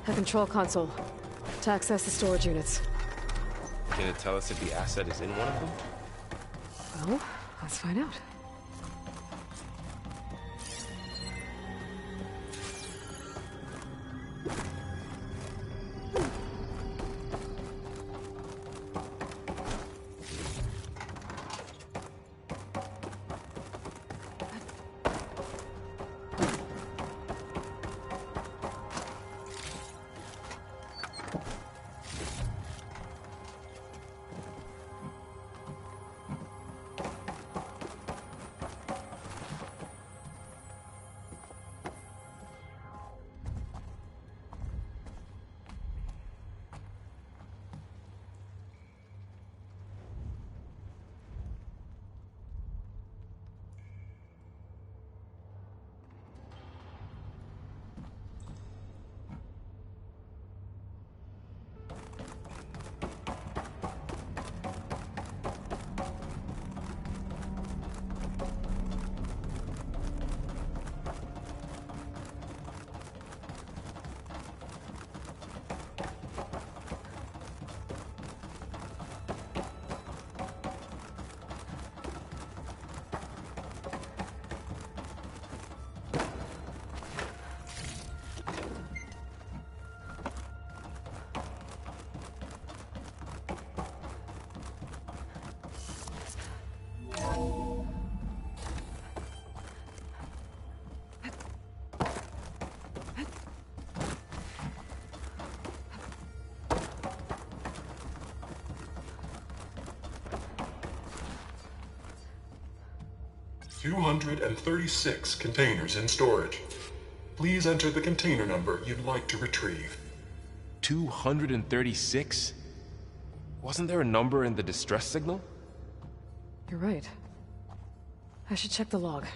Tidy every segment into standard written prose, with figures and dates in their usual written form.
A control console. To access the storage units. Can it tell us if the asset is in one of them? Well, let's find out. $236 containers in storage. Please enter the container number you'd like to retrieve. 236? Wasn't there a number in the distress signal? You're right. I should check the log.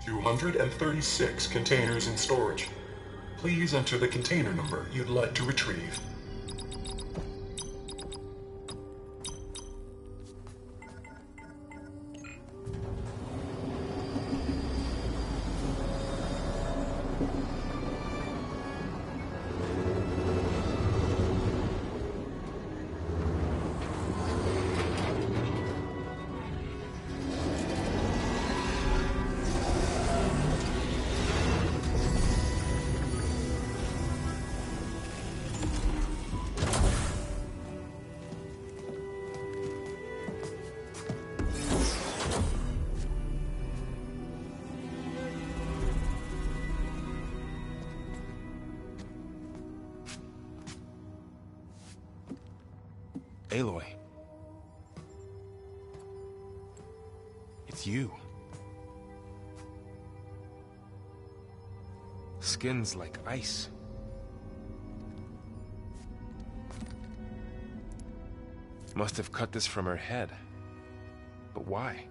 $236 containers in storage. Please enter the container number you'd like to retrieve. Aloy. It's you. Skin's like ice. Must have cut this from her head. But why?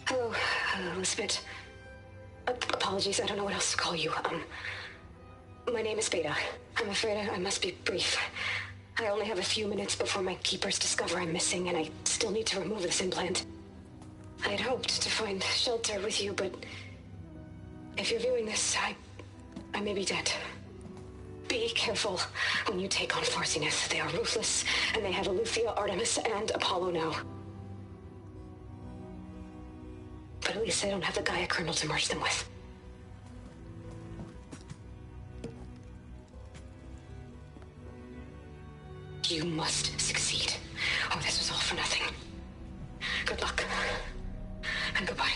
Hello, Elizabeth. Apologies, I don't know what else to call you. My name is Beta. I'm afraid I must be brief. I only have a few minutes before my keepers discover I'm missing, and I still need to remove this implant. I had hoped to find shelter with you, but if you're viewing this, I may be dead. Be careful when you take on Far Zenith. They are ruthless, and they have Eleuthia, Artemis, and Apollo now. But at least they don't have the Gaia kernel to merge them with. You must succeed, or this was all for nothing. Good luck. And goodbye.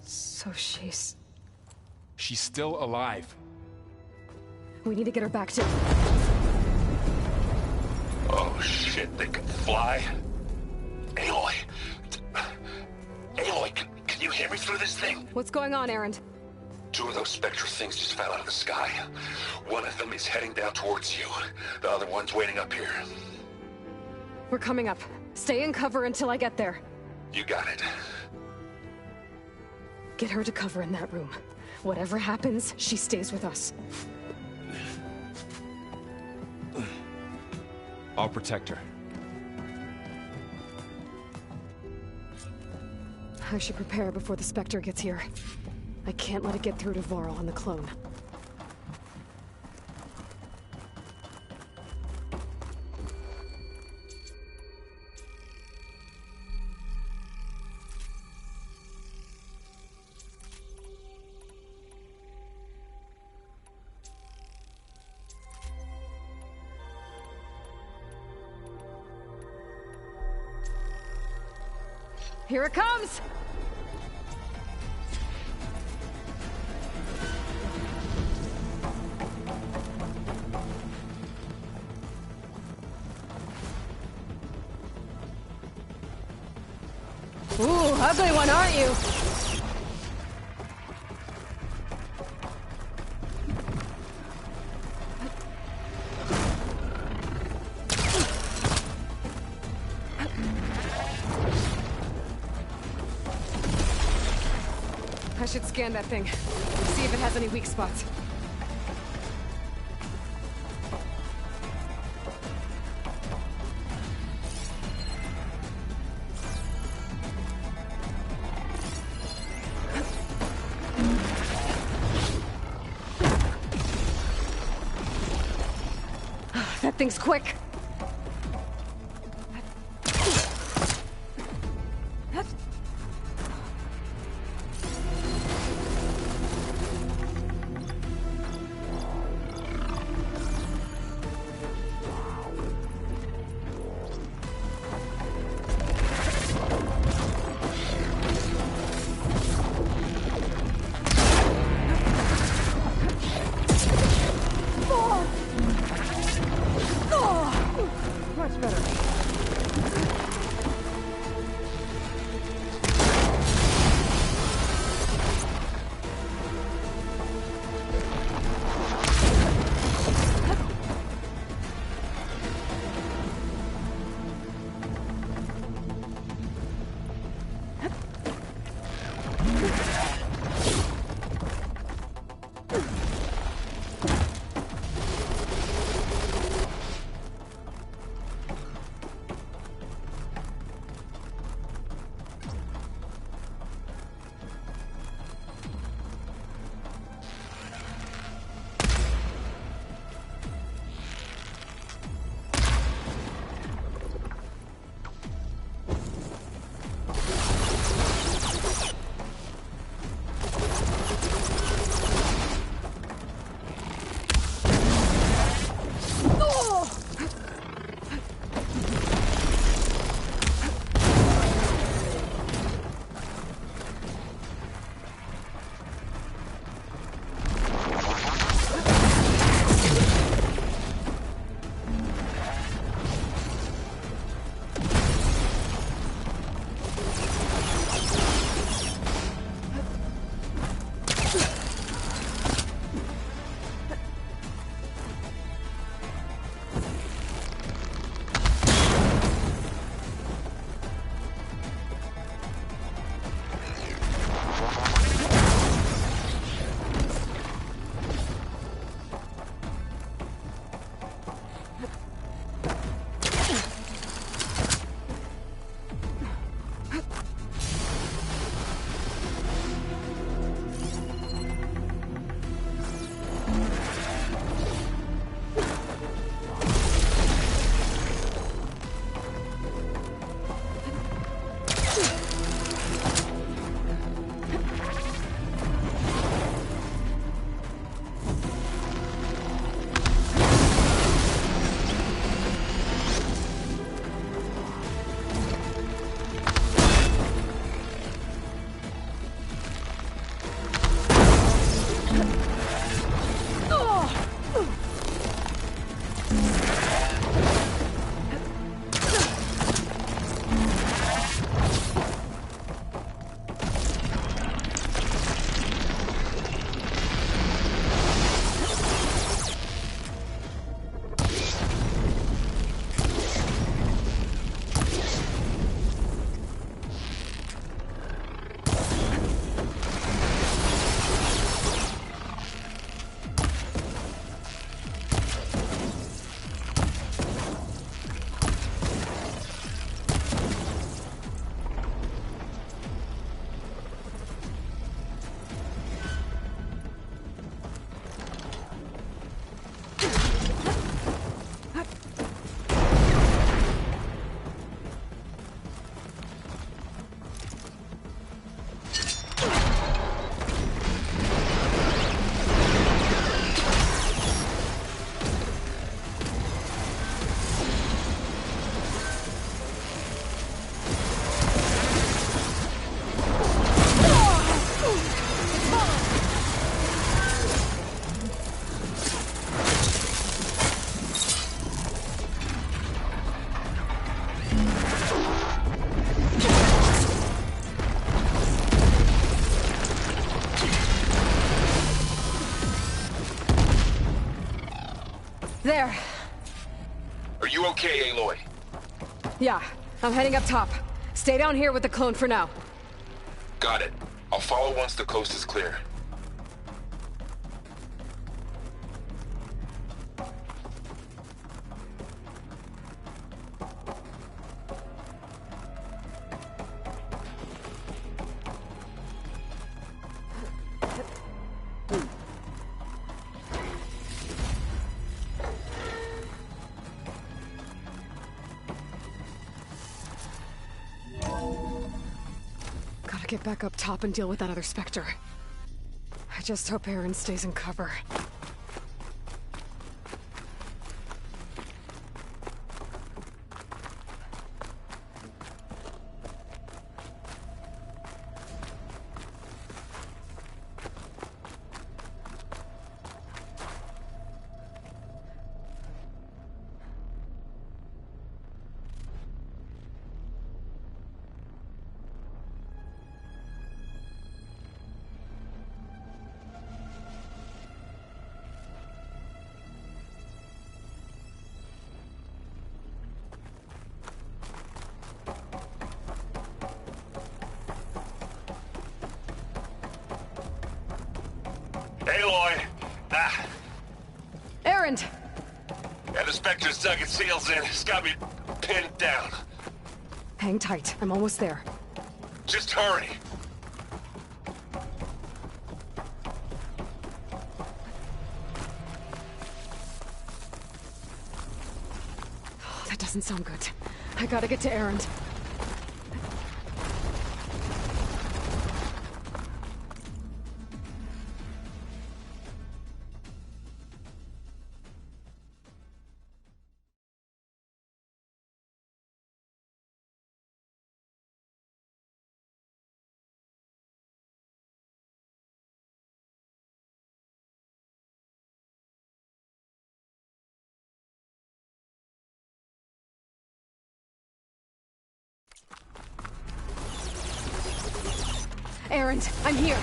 So she's... She's still alive. We need to get her back to... Oh shit, they can fly? Aloy! Aloy, can you hear me through this thing? What's going on, Erend? 2 of those Spectre things just fell out of the sky. One of them is heading down towards you. The other one's waiting up here. We're coming up. Stay in cover until I get there. You got it. Get her to cover in that room. Whatever happens, she stays with us. I'll protect her. I should prepare before the Spectre gets here. I can't let it get through to Varl and the clone. Here it comes! Ooh, ugly one, aren't you? I should scan that thing. See if it has any weak spots. That thing's quick. Oh! There. Are you okay, Aloy? Yeah, I'm heading up top. Stay down here with the clone for now. Got it. I'll follow once the coast is clear. Gotta get back up top and deal with that other Spectre. I just hope Aaron stays in cover. Aloy! Ah, Aaron! and the Spectre's dug its heels in. It's got me pinned down. Hang tight, I'm almost there. Just hurry. Oh, that doesn't sound good. I gotta get to Aaron. Aaron, I'm here.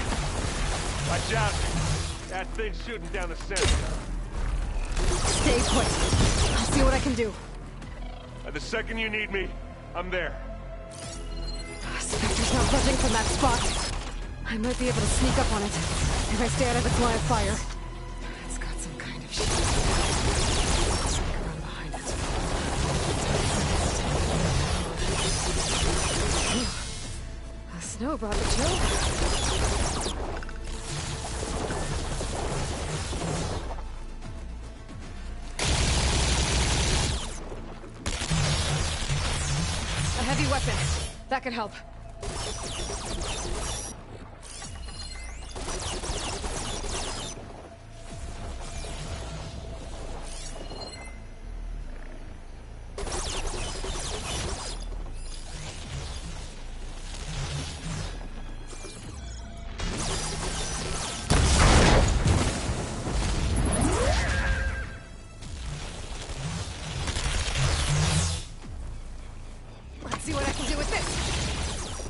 Watch out! That thing's shooting down the center. Stay put. I'll see what I can do. The second you need me, I'm there. Spectre's not budging from that spot. I might be able to sneak up on it if I stay out of its line of fire. It's got some kind of shit. Sneak around behind it. Phew. The snow brought the chill. A heavy weapon. That could help. Let's see what I can do with this.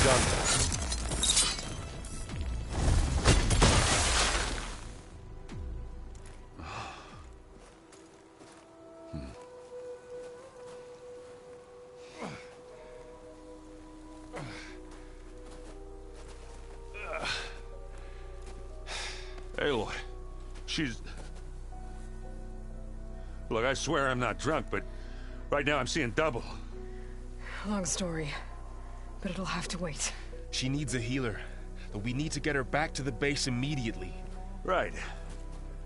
done. Aloy, she's... Look, I swear I'm not drunk, but right now I'm seeing double. Long story, but it'll have to wait. She needs a healer, but we need to get her back to the base immediately. Right.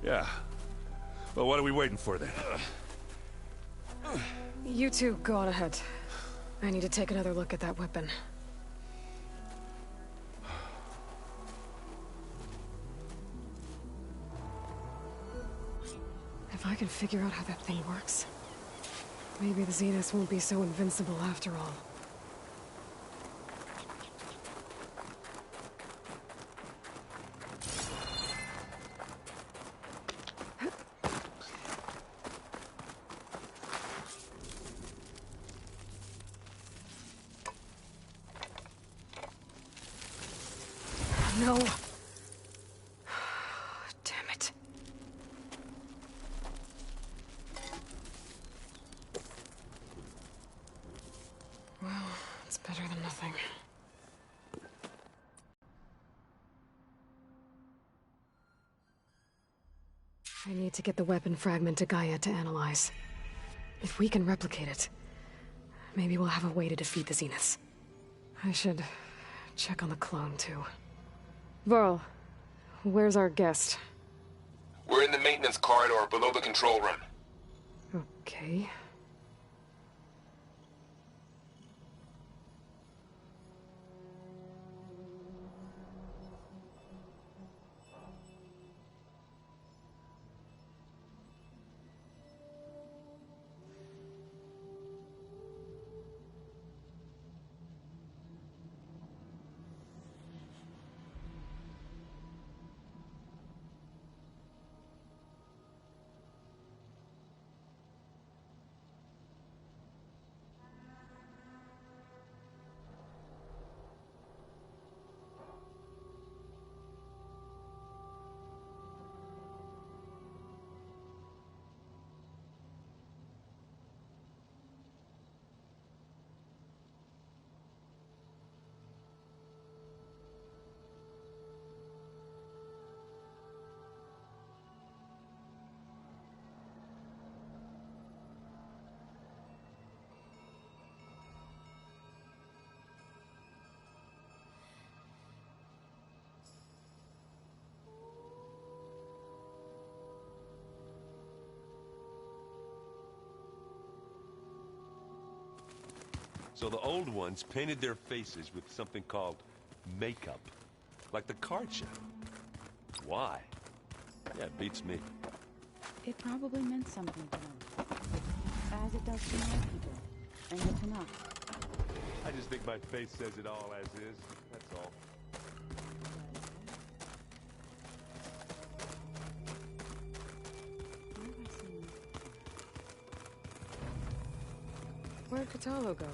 Yeah. Well, what are we waiting for then? You two go on ahead. I need to take another look at that weapon. If I can figure out how that thing works, maybe the Zeniths won't be so invincible after all. No. Damn it. Well, it's better than nothing. I need to get the weapon fragment to Gaia to analyze. If we can replicate it, maybe we'll have a way to defeat the Zeniths. I should check on the clone, too. Varl, where's our guest? We're in the maintenance corridor below the control room. Okay. So the old ones painted their faces with something called makeup. Like the card show. Why? Yeah, it beats me. It probably meant something to them. As it does to my people. And it's enough. I just think my face says it all as is. That's all. Where'd Kotallo go?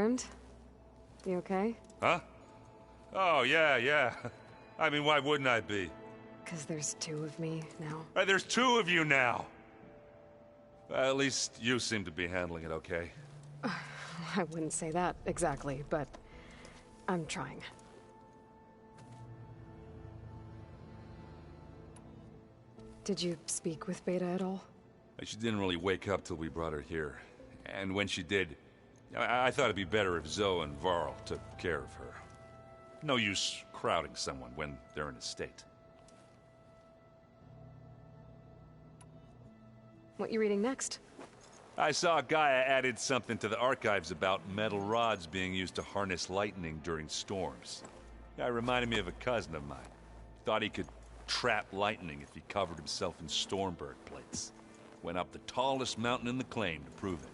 friend? You okay? Huh? Oh, yeah. I mean, why wouldn't I be? 'Cause there's two of me now. There's two of you now! At least you seem to be handling it okay. I wouldn't say that exactly, but I'm trying. Did you speak with Beta at all? She didn't really wake up till we brought her here. And when she did, I thought it'd be better if Zoe and Varl took care of her. No use crowding someone when they're in a state. What you reading next? I saw Gaia added something to the archives about metal rods being used to harness lightning during storms. That reminded me of a cousin of mine. Thought he could trap lightning if he covered himself in Stormbird plates. Went up the tallest mountain in the claim to prove it.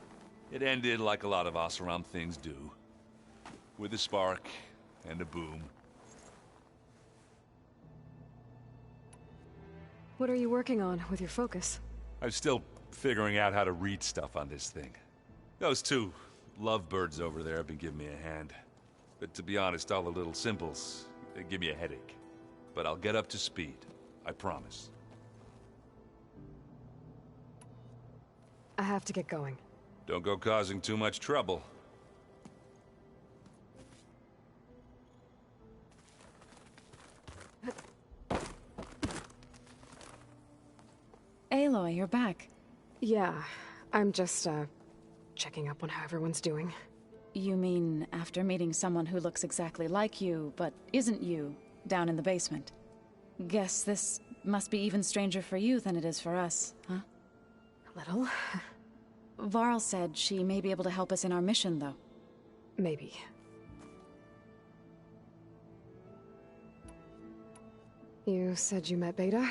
It ended like a lot of Oseram things do. With a spark and a boom. What are you working on with your focus? I'm still figuring out how to read stuff on this thing. Those two lovebirds over there have been giving me a hand. But to be honest, all the little symbols, they give me a headache. But I'll get up to speed. I promise. I have to get going. Don't go causing too much trouble. Aloy, you're back. Yeah, I'm just, checking up on how everyone's doing. You mean after meeting someone who looks exactly like you, but isn't you, down in the basement? Guess this must be even stranger for you than it is for us, huh? A little. Varl said she may be able to help us in our mission, though. Maybe. You said you met Beta?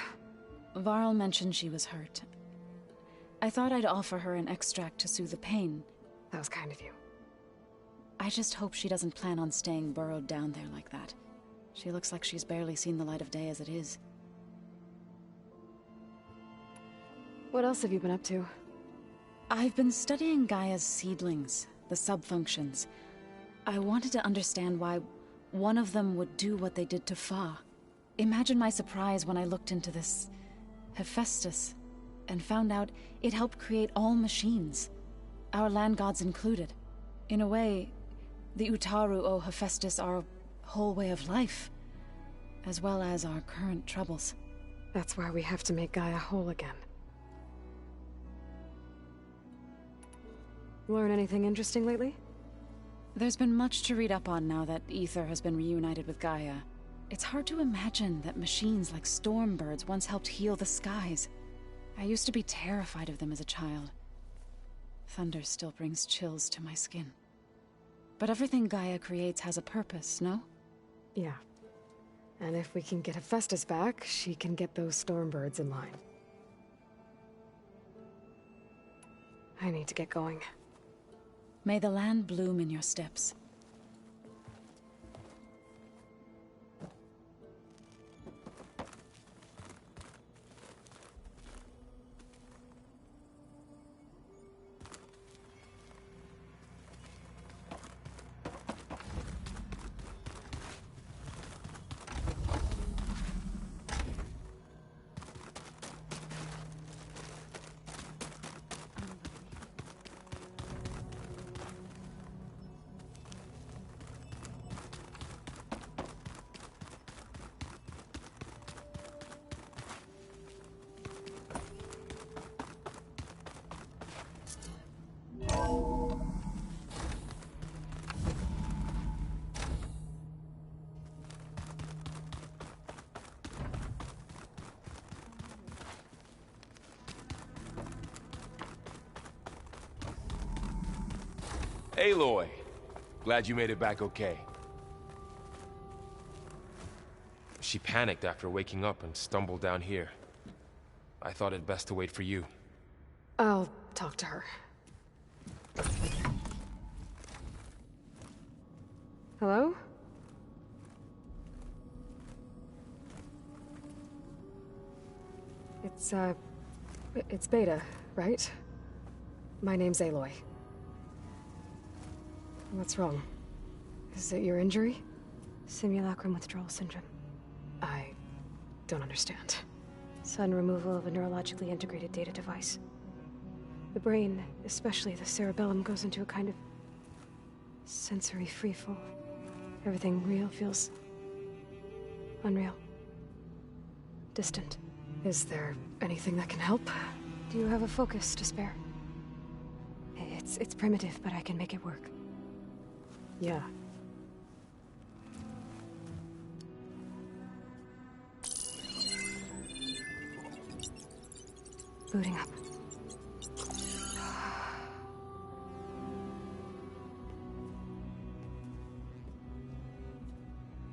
Varl mentioned she was hurt. I thought I'd offer her an extract to soothe the pain. That was kind of you. I just hope she doesn't plan on staying burrowed down there like that. She looks like she's barely seen the light of day as it is. What else have you been up to? I've been studying Gaia's seedlings, the subfunctions. I wanted to understand why one of them would do what they did to Fa. Imagine my surprise when I looked into this Hephaestus and found out it helped create all machines, our land gods included. In a way, the Utaru owe Hephaestus our whole way of life, as well as our current troubles. That's why we have to make Gaia whole again. Learn anything interesting lately? There's been much to read up on now that Aether has been reunited with Gaia. It's hard to imagine that machines like Stormbirds once helped heal the skies. I used to be terrified of them as a child. Thunder still brings chills to my skin. But everything Gaia creates has a purpose, no? Yeah. And if we can get Hephaestus back, she can get those Stormbirds in line. I need to get going. May the land bloom in your steps. Aloy! Glad you made it back okay. She panicked after waking up and stumbled down here. I thought it best to wait for you. I'll talk to her. Hello? It's Beta, right? My name's Aloy. What's wrong? Is it your injury? Simulacrum withdrawal syndrome. I don't understand. Sudden removal of a neurologically integrated data device. The brain, especially the cerebellum, goes into a kind of sensory freefall. Everything real feels unreal. Distant. Is there anything that can help? Do you have a focus to spare? It's primitive, but I can make it work. Yeah. Booting up.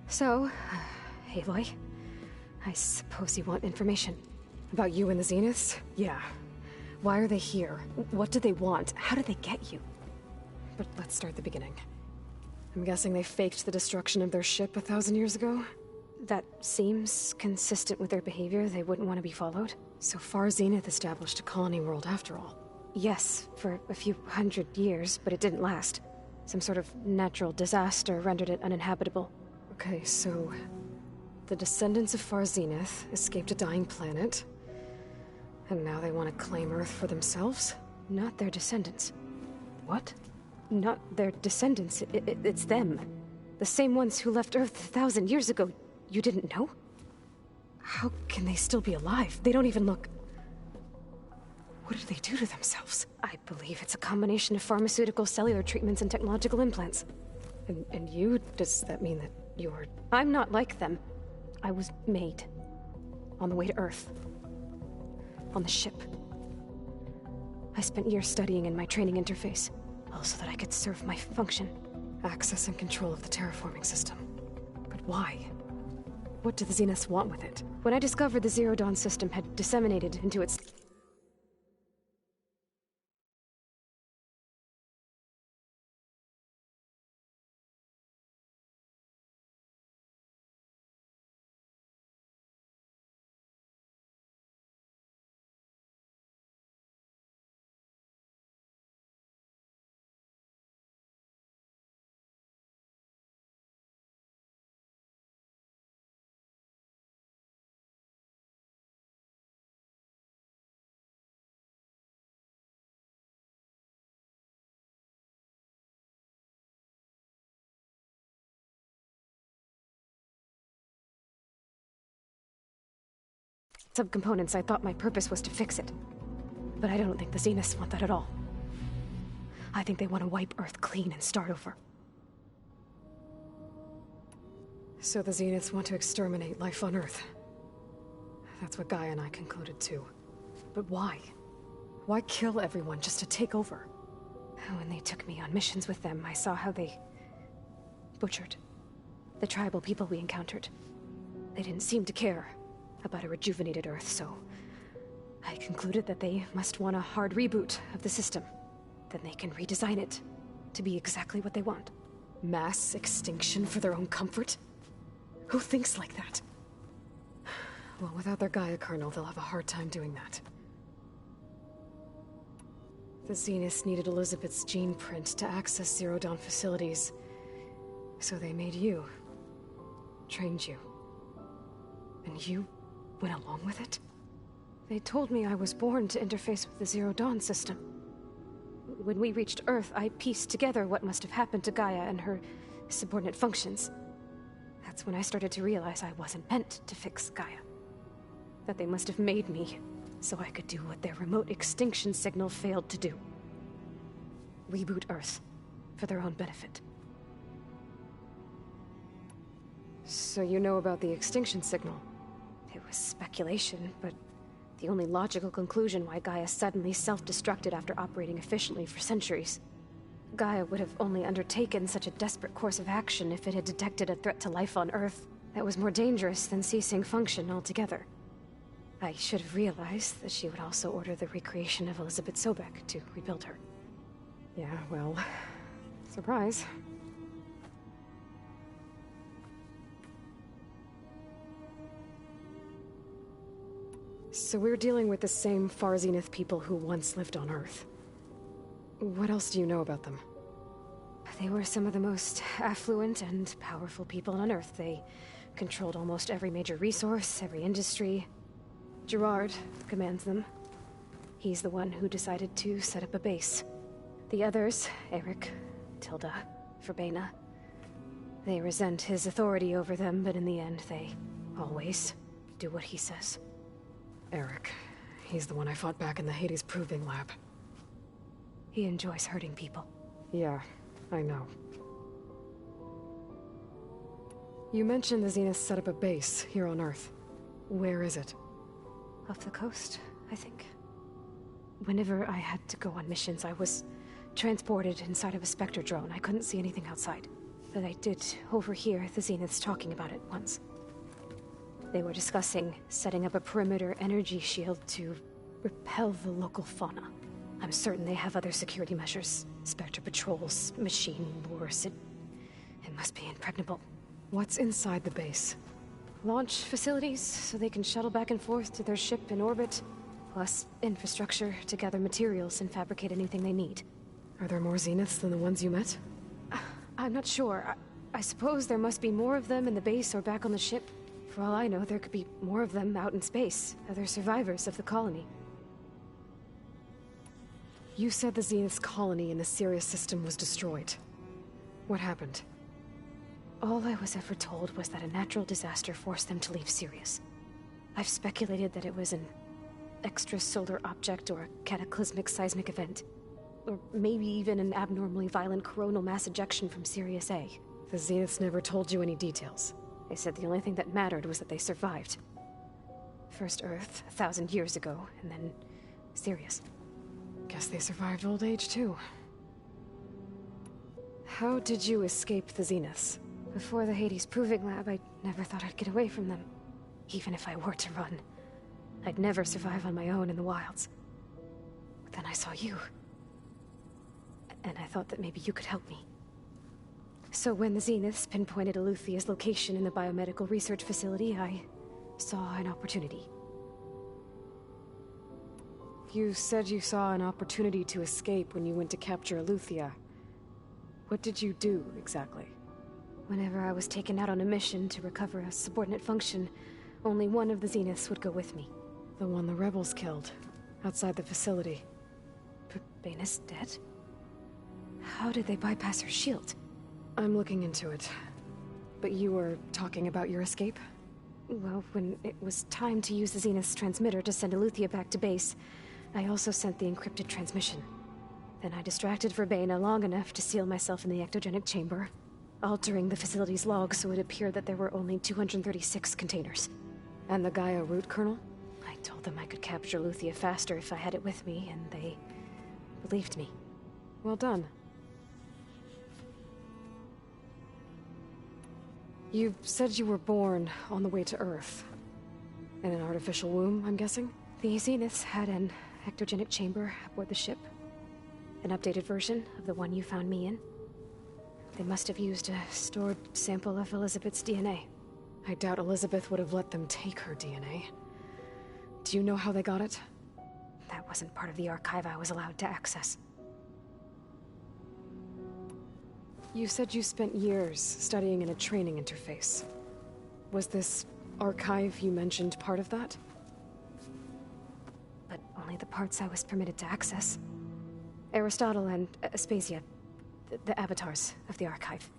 So, Aloy, I suppose you want information. About you and the Zeniths? Yeah. Why are they here? What do they want? How did they get you? But let's start at the beginning. I'm guessing they faked the destruction of their ship 1,000 years ago? That seems consistent with their behavior. They wouldn't want to be followed. So Far Zenith established a colony world after all. Yes, for a few hundred years, but it didn't last. Some sort of natural disaster rendered it uninhabitable. Okay, so the descendants of Far Zenith escaped a dying planet, and now they want to claim Earth for themselves? Not their descendants. What? Not their descendants. It's them. The same ones who left Earth 1,000 years ago. You didn't know? How can they still be alive? They don't even look... What did they do to themselves? I believe it's a combination of pharmaceutical, cellular treatments, and technological implants. And you? Does that mean that you're... I'm not like them. I was made. On the way to Earth. On the ship. I spent years studying in my training interface, all so that I could serve my function. Access and control of the terraforming system. But why? What do the Zeniths want with it? When I discovered the Zero Dawn system had disseminated into its... subcomponents, I thought my purpose was to fix it. But I don't think the Zeniths want that at all. I think they want to wipe Earth clean and start over. So the Zeniths want to exterminate life on Earth. That's what Gaia and I concluded too. But why? Why kill everyone just to take over? When they took me on missions with them, I saw how they... butchered the tribal people we encountered. They didn't seem to care about a rejuvenated Earth, so I concluded that they must want a hard reboot of the system. Then they can redesign it to be exactly what they want. Mass extinction for their own comfort? Who thinks like that? Well, without their Gaia kernel, they'll have a hard time doing that. The Zeniths needed Elizabeth's gene print to access Zero Dawn facilities, so they made you. Trained you. And you went along with it? They told me I was born to interface with the Zero Dawn system. When we reached Earth, I pieced together what must have happened to Gaia and her subordinate functions. That's when I started to realize I wasn't meant to fix Gaia. That they must have made me so I could do what their remote extinction signal failed to do. Reboot Earth for their own benefit. So you know about the extinction signal? It was speculation, but the only logical conclusion why Gaia suddenly self-destructed after operating efficiently for centuries. Gaia would have only undertaken such a desperate course of action if it had detected a threat to life on Earth that was more dangerous than ceasing function altogether. I should have realized that she would also order the recreation of Elizabeth Sobek to rebuild her. Yeah, well, surprise. So we're dealing with the same Far Zenith people who once lived on Earth. What else do you know about them? They were some of the most affluent and powerful people on Earth. They controlled almost every major resource, every industry. Gerard commands them. He's the one who decided to set up a base. The others, Eric, Tilda, Verbena, they resent his authority over them, but in the end, they always do what he says. Eric. He's the one I fought back in the Hades Proving Lab. He enjoys hurting people. Yeah, I know. You mentioned the Zenith set up a base here on Earth. Where is it? Off the coast, I think. Whenever I had to go on missions, I was transported inside of a Spectre drone. I couldn't see anything outside. But I did overhear the Zeniths talking about it once. They were discussing setting up a perimeter energy shield to repel the local fauna. I'm certain they have other security measures. Spectre patrols, machine wars. It must be impregnable. What's inside the base? Launch facilities, so they can shuttle back and forth to their ship in orbit. Plus infrastructure to gather materials and fabricate anything they need. Are there more Zeniths than the ones you met? I'm not sure. I suppose there must be more of them in the base or back on the ship. For all I know, there could be more of them out in space. Other survivors of the colony. You said the Zenith's colony in the Sirius system was destroyed. What happened? All I was ever told was that a natural disaster forced them to leave Sirius. I've speculated that it was an extrasolar object or a cataclysmic seismic event. Or maybe even an abnormally violent coronal mass ejection from Sirius A. The Zeniths never told you any details. They said the only thing that mattered was that they survived. First Earth, 1,000 years ago, and then Sirius. Guess they survived old age, too. How did you escape the Zeniths? Before the Hades Proving Lab, I never thought I'd get away from them. Even if I were to run. I'd never survive on my own in the wilds. But then I saw you. And I thought that maybe you could help me. So when the Zeniths pinpointed Eluthia's location in the biomedical research facility, I saw an opportunity. You said you saw an opportunity to escape when you went to capture Eluthia. What did you do, exactly? Whenever I was taken out on a mission to recover a subordinate function, only one of the Zeniths would go with me. The one the rebels killed, outside the facility. Verbena's dead? How did they bypass her shield? I'm looking into it. But you were talking about your escape? Well, when it was time to use the Zenith's transmitter to send Eluthia back to base, I also sent the encrypted transmission. Then I distracted Verbena long enough to seal myself in the ectogenic chamber, altering the facility's log so it appeared that there were only 236 containers. And the Gaia root kernel? I told them I could capture Eluthia faster if I had it with me, and they believed me. Well done. You said you were born on the way to Earth. In an artificial womb, I'm guessing? The Zeniths had an ectogenic chamber aboard the ship. An updated version of the one you found me in. They must have used a stored sample of Elizabeth's DNA. I doubt Elizabeth would have let them take her DNA. Do you know how they got it? That wasn't part of the archive I was allowed to access. You said you spent years studying in a training interface. Was this archive you mentioned part of that? But only the parts I was permitted to access. Aristotle and Aspasia, the avatars of the archive,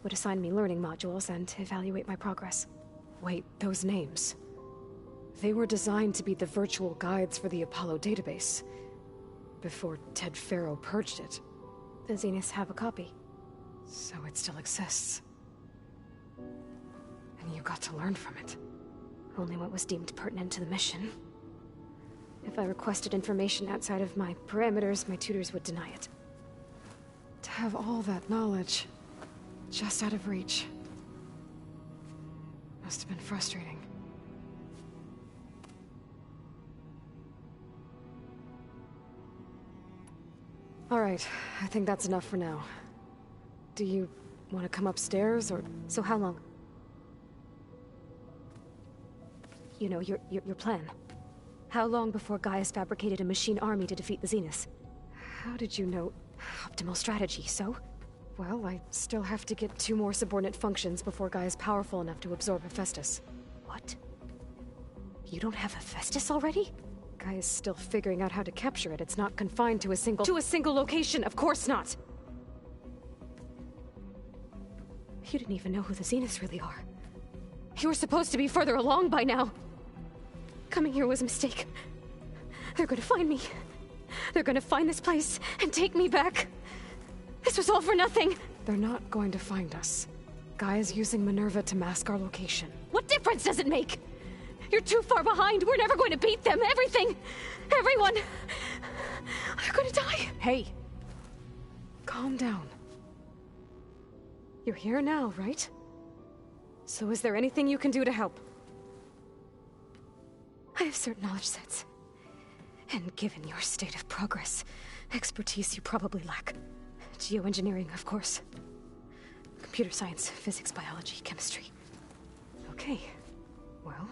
would assign me learning modules and evaluate my progress. Wait, those names. They were designed to be the virtual guides for the Apollo database, before Ted Faro purged it. The Zeniths have a copy. So it still exists. And you got to learn from it. Only what was deemed pertinent to the mission. If I requested information outside of my parameters, my tutors would deny it. To have all that knowledge, just out of reach. Must have been frustrating. All right, I think that's enough for now. Do you want to come upstairs, or...? So how long? You know, your plan. How long before Gaius fabricated a machine army to defeat the Zeniths? How did you know? Optimal strategy, so? Well, I still have to get 2 more subordinate functions before Gaia's powerful enough to absorb Hephaestus. What? You don't have Hephaestus already? Gaia's still figuring out how to capture it. It's not confined to a single location, of course not! You didn't even know who the Zeniths really are. You were supposed to be further along by now! Coming here was a mistake. They're gonna find me. They're gonna find this place and take me back. This was all for nothing! They're not going to find us. Gaia's using Minerva to mask our location. What difference does it make? You're too far behind. We're never going to beat them. Everything, everyone, they're gonna die. Hey! Calm down. You're here now, right? So is there anything you can do to help? I have certain knowledge sets. And given your state of progress, expertise you probably lack. Geoengineering, of course. Computer science, physics, biology, chemistry. Okay. Well,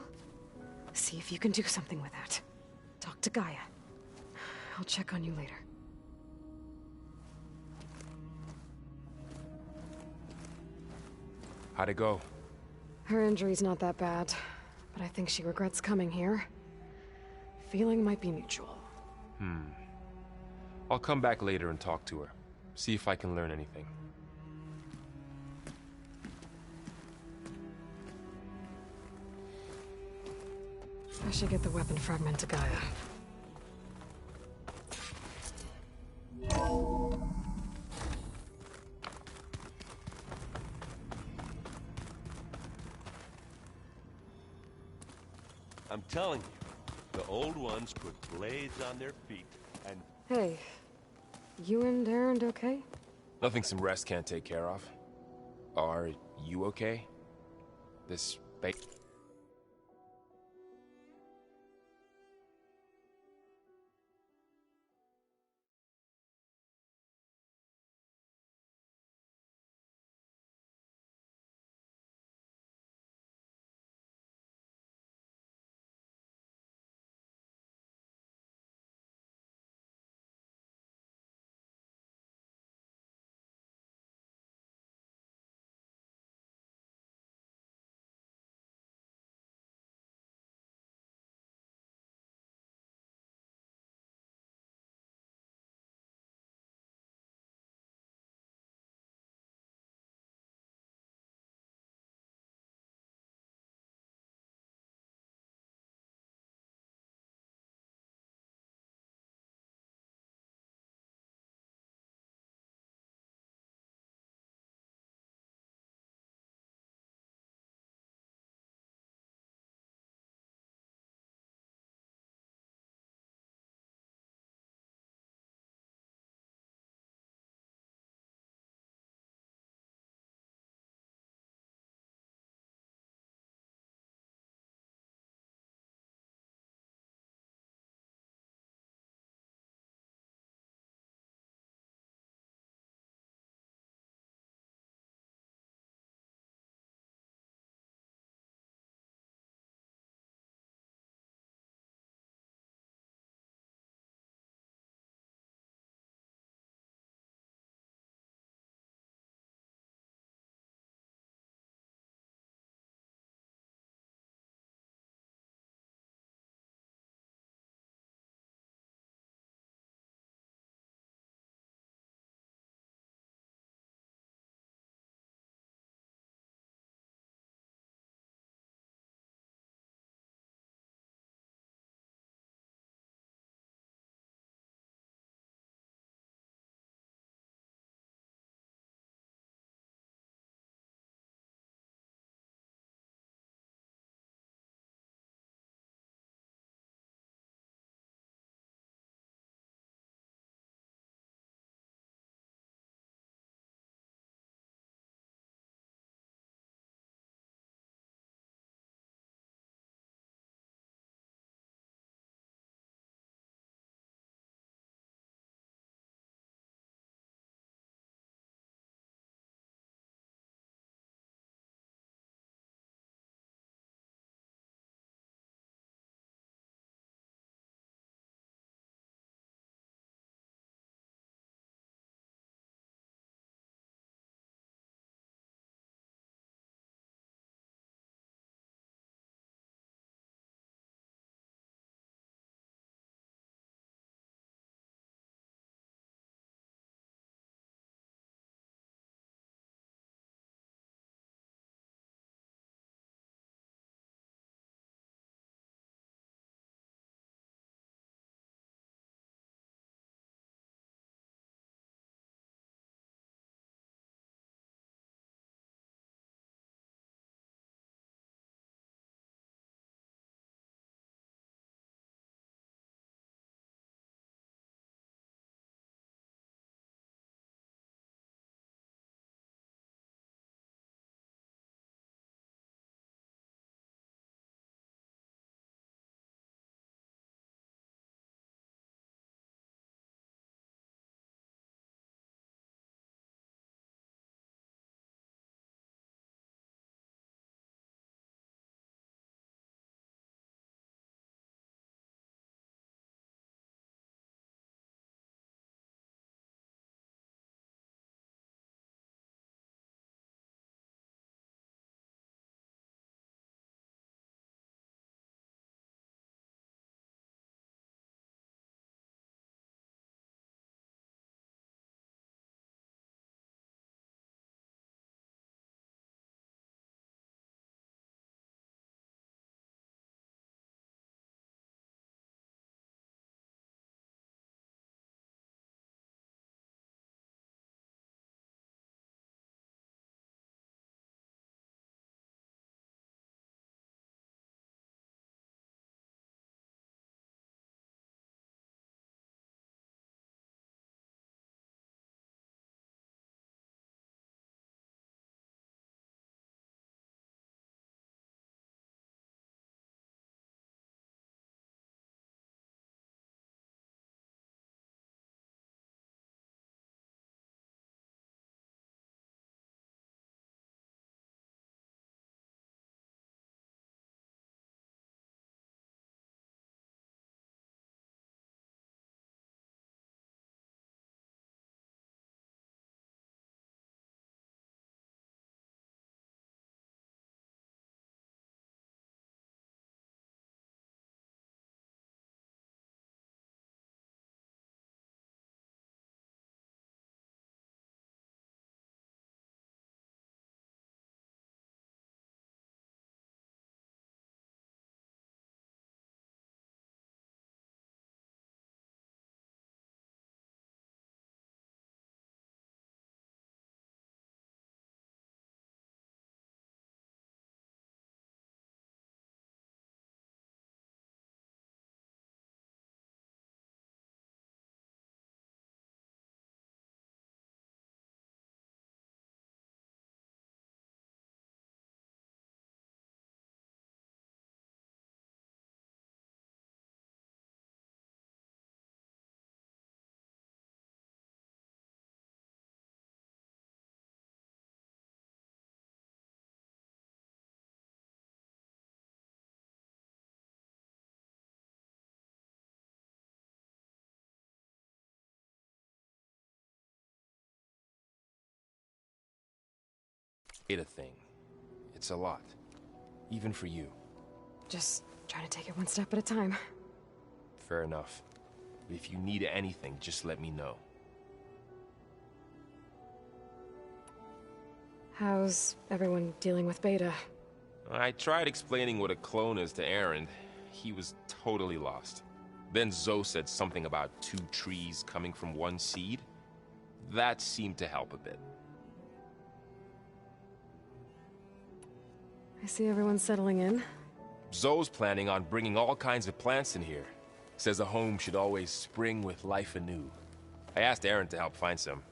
see if you can do something with that. Talk to Gaia. I'll check on you later. How'd it go? Her injury's not that bad, but I think she regrets coming here. Feeling might be mutual. I'll come back later and talk to her. See if I can learn anything. I should get the weapon fragment to Gaia. I'm telling you, the old ones put blades on their feet, and... Hey, you and Erend okay? Nothing some rest can't take care of. Are you okay? This Beta thing. It's a lot. Even for you. Just trying to take it one step at a time. Fair enough. But if you need anything, just let me know. How's everyone dealing with Beta? I tried explaining what a clone is to Aaron. He was totally lost. Then Zoe said something about 2 trees coming from 1 seed. That seemed to help a bit. I see everyone's settling in. Zoe's planning on bringing all kinds of plants in here. Says a home should always spring with life anew. I asked Aaron to help find some.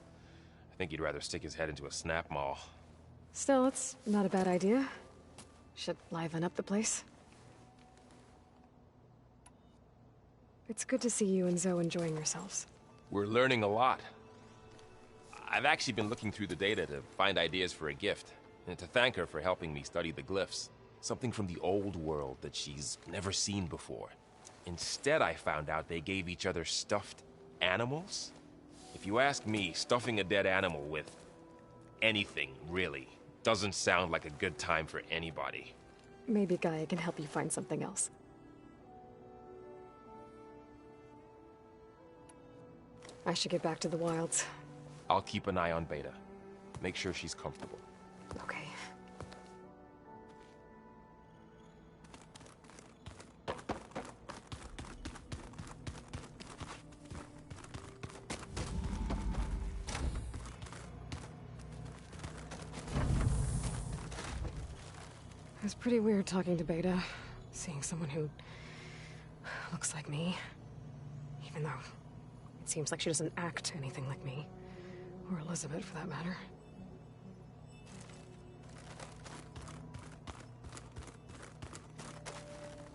I think he'd rather stick his head into a snap mall. Still, it's not a bad idea. Should liven up the place. It's good to see you and Zoe enjoying yourselves. We're learning a lot. I've actually been looking through the data to find ideas for a gift, and to thank her for helping me study the glyphs. Something from the old world that she's never seen before. Instead, I found out they gave each other stuffed animals. If you ask me, stuffing a dead animal with anything, really, doesn't sound like a good time for anybody. Maybe Gaia can help you find something else. I should get back to the wilds. I'll keep an eye on Beta. Make sure she's comfortable. Okay. It was pretty weird talking to Beta, seeing someone who looks like me. Even though it seems like she doesn't act anything like me. Or Elizabeth, for that matter.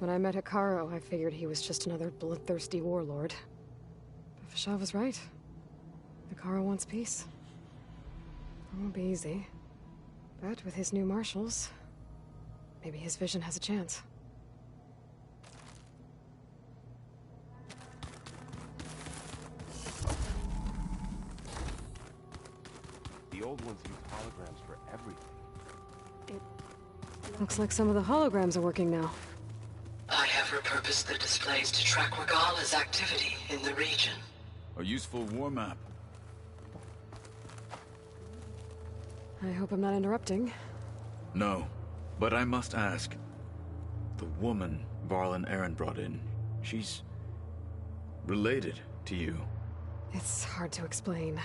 When I met Hekarro, I figured he was just another bloodthirsty warlord. But Fashav was right. Hekarro wants peace. It won't be easy. But with his new marshals, maybe his vision has a chance. The old ones use holograms for everything. It looks like some of the holograms are working now. I have repurposed the displays to track Regala's activity in the region. A useful war map. I hope I'm not interrupting. No, but I must ask. The woman Varl and Aaron brought in, she's related to you. It's hard to explain.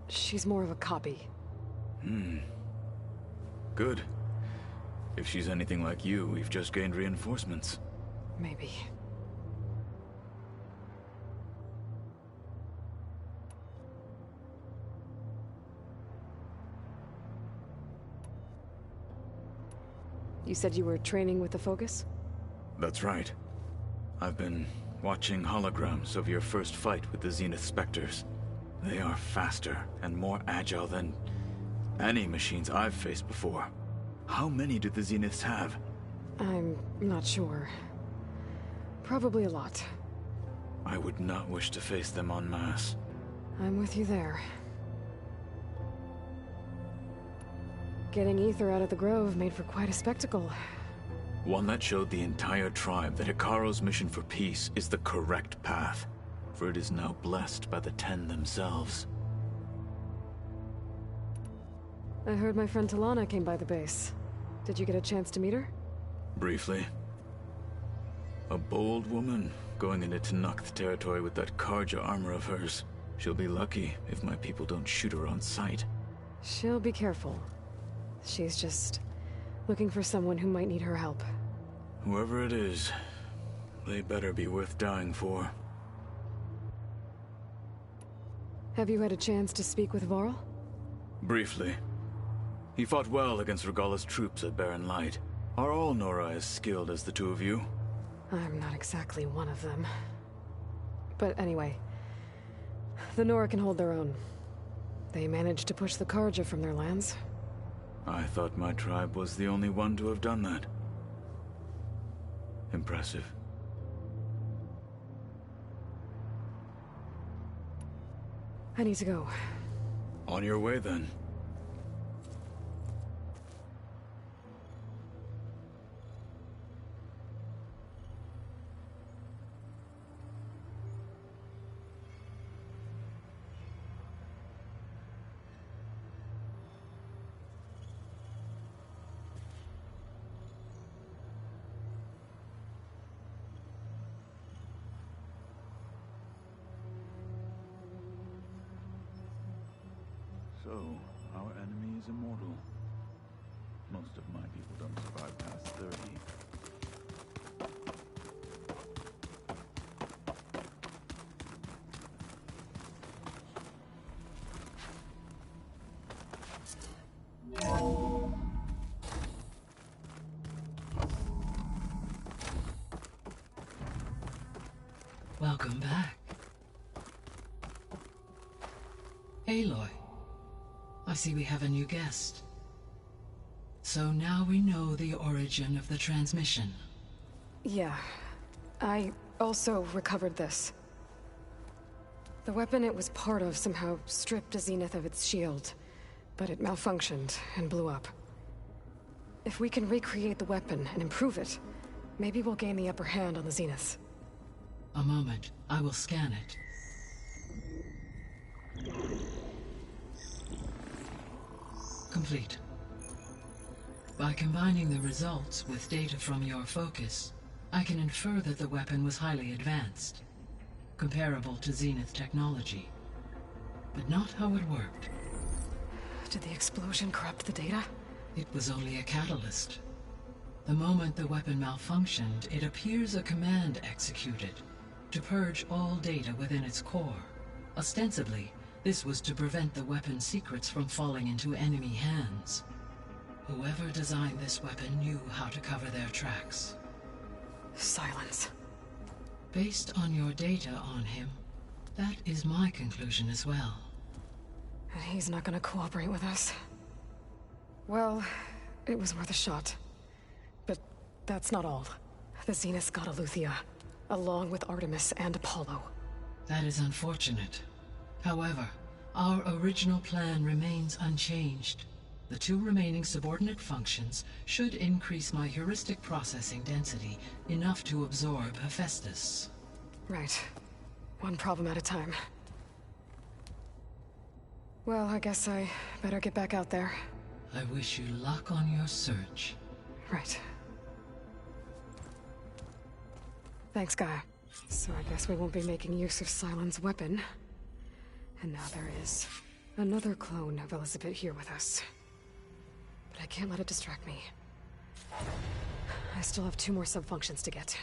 She's more of a copy. Good. If she's anything like you, we've just gained reinforcements. Maybe. You said you were training with the Focus? That's right. I've been watching holograms of your first fight with the Zenith Spectres. They are faster and more agile than any machines I've faced before. How many do the Zeniths have? I'm not sure. Probably a lot. I would not wish to face them en masse. I'm with you there. Getting Ether out of the Grove made for quite a spectacle. One that showed the entire tribe that Hekarro's mission for peace is the correct path, for it is now blessed by the Ten themselves. I heard my friend Talana came by the base. Did you get a chance to meet her? Briefly. A bold woman going into Tenakth territory with that Karja armor of hers. She'll be lucky if my people don't shoot her on sight. She'll be careful. She's just looking for someone who might need her help. Whoever it is, they better be worth dying for. Have you had a chance to speak with Varl? Briefly. He fought well against Regala's troops at Barren Light. Are all Nora as skilled as the two of you? I'm not exactly one of them. But anyway, the Nora can hold their own. They managed to push the Karja from their lands. I thought my tribe was the only one to have done that. Impressive. I need to go. On your way, then. So, our enemy is immortal. Most of my people don't survive past 30. Welcome back. Aloy, I see we have a new guest. So now we know the origin of the transmission. Yeah. I also recovered this. The weapon it was part of somehow stripped a Zenith of its shield, but it malfunctioned and blew up. If we can recreate the weapon and improve it, maybe we'll gain the upper hand on the Zeniths. A moment. I will scan it. Complete. By combining the results with data from your focus, I can infer that the weapon was highly advanced, comparable to Zenith technology, but not how it worked. Did the explosion corrupt the data? It was only a catalyst. The moment the weapon malfunctioned, it appears a command executed to purge all data within its core. Ostensibly, this was to prevent the weapon's secrets from falling into enemy hands. Whoever designed this weapon knew how to cover their tracks. Silence. Based on your data on him, that is my conclusion as well. And he's not gonna cooperate with us. Well, it was worth a shot. But that's not all. The Zeniths got Eleuthia, along with Artemis and Apollo. That is unfortunate. However, our original plan remains unchanged. The two remaining subordinate functions should increase my heuristic processing density enough to absorb Hephaestus. Right. One problem at a time. Well, I guess I better get back out there. I wish you luck on your search. Right. Thanks, Gaia. So I guess we won't be making use of Sylens' weapon. And now there is another clone of Elizabeth here with us. But I can't let it distract me. I still have 2 more sub-functions to get.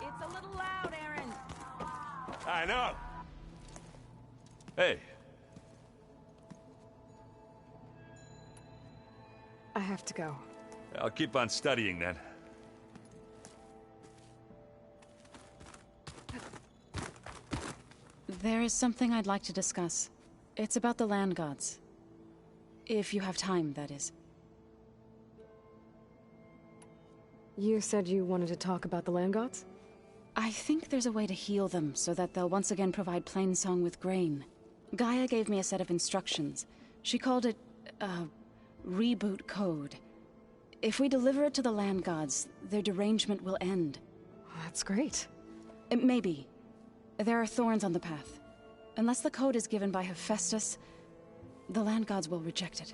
It's a little loud, Aaron. I know. Hey. I have to go. I'll keep on studying then. There is something I'd like to discuss. It's about the land gods. If you have time, that is. You said you wanted to talk about the land gods? I think there's a way to heal them so that they'll once again provide Plainsong with grain. Gaia gave me a set of instructions. She called it, reboot code. If we deliver it to the land gods, their derangement will end. That's great. Maybe. There are thorns on the path. Unless the code is given by Hephaestus, the land gods will reject it.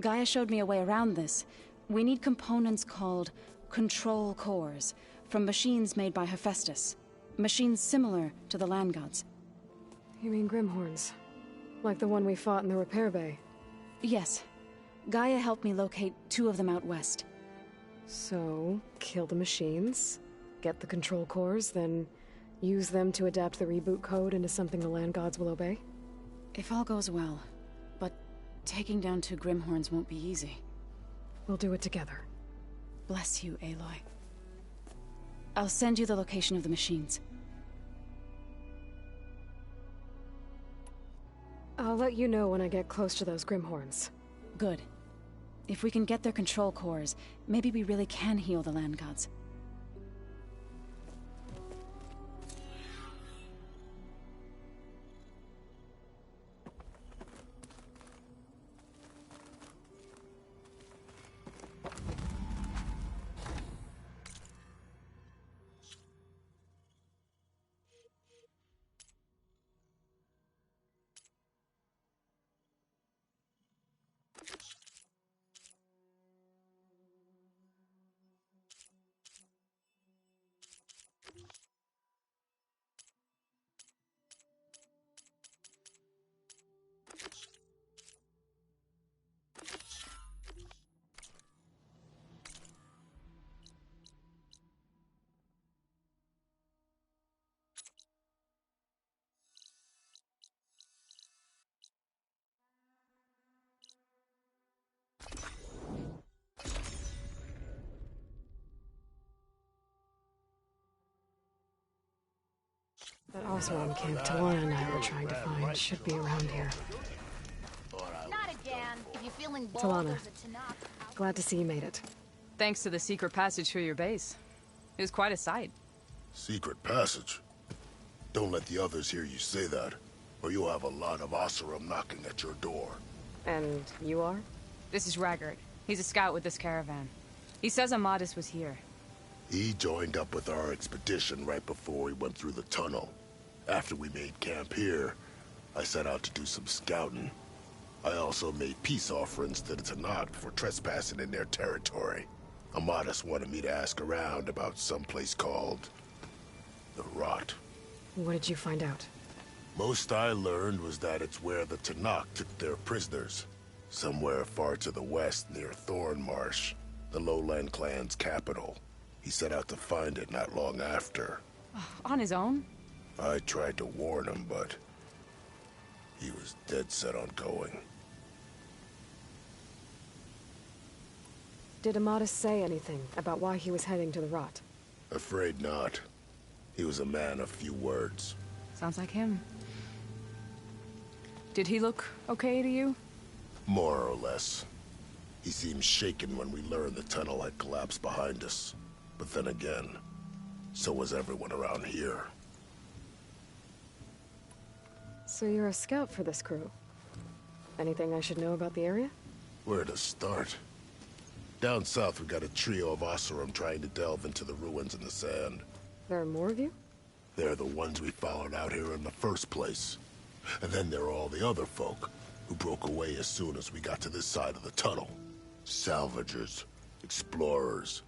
Gaia showed me a way around this. We need components called control cores, from machines made by Hephaestus. Machines similar to the land gods. You mean Grimhorns? Like the one we fought in the repair bay? Yes. Gaia helped me locate 2 of them out west. So, kill the machines, get the control cores, then use them to adapt the reboot code into something the land gods will obey? If all goes well. But taking down 2 Grimhorns won't be easy. We'll do it together. Bless you, Aloy. I'll send you the location of the machines. I'll let you know when I get close to those Grimhorns. Good. If we can get their control cores, maybe we really can heal the land gods. Oseram camp Talana and I were trying to find should be around here. Not again. If you're feeling bold, Talana, there's a Tanakh. glad to see you made it. Thanks to the secret passage through your base. It was quite a sight. Secret passage? Don't let the others hear you say that, or you'll have a lot of Oseram knocking at your door. And you are? This is Raggart. He's a scout with this caravan. He says Amadis was here. He joined up with our expedition right before we went through the tunnel. After we made camp here, I set out to do some scouting. I also made peace offerings to the Tanakh for trespassing in their territory. Amadis wanted me to ask around about some place called the Rot. What did you find out? Most I learned was that it's where the Tanakh took their prisoners. Somewhere far to the west near Thornmarsh, the Lowland clan's capital. He set out to find it not long after. On his own? I tried to warn him, but he was dead set on going. Did Amadis say anything about why he was heading to the Rot? Afraid not. He was a man of few words. Sounds like him. Did he look okay to you? More or less. He seemed shaken when we learned the tunnel had collapsed behind us. But then again, so was everyone around here. So you're a scout for this crew? Anything I should know about the area? Where to start? Down south we got a trio of Oseram trying to delve into the ruins in the sand. There are more of you? They're the ones we followed out here in the first place. And then there are all the other folk, who broke away as soon as we got to this side of the tunnel. Salvagers, explorers,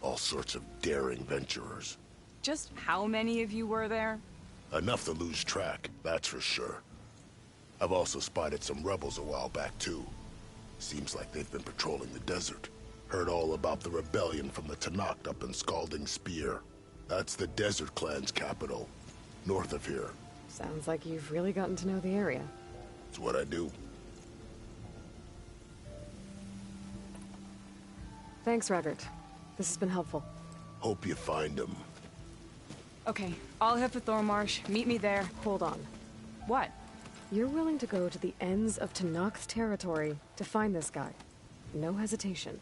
all sorts of daring venturers. Just how many of you were there? Enough to lose track, that's for sure. I've also spotted some rebels a while back, too. Seems like they've been patrolling the desert. Heard all about the rebellion from the Tanakh up in Scalding Spear. That's the Desert Clan's capital, north of here. Sounds like you've really gotten to know the area. It's what I do. Thanks, Raggart. This has been helpful. Hope you find him. Okay, I'll head for Thornmarsh. Meet me there. Hold on. What? You're willing to go to the ends of Tanakh's territory to find this guy. No hesitation.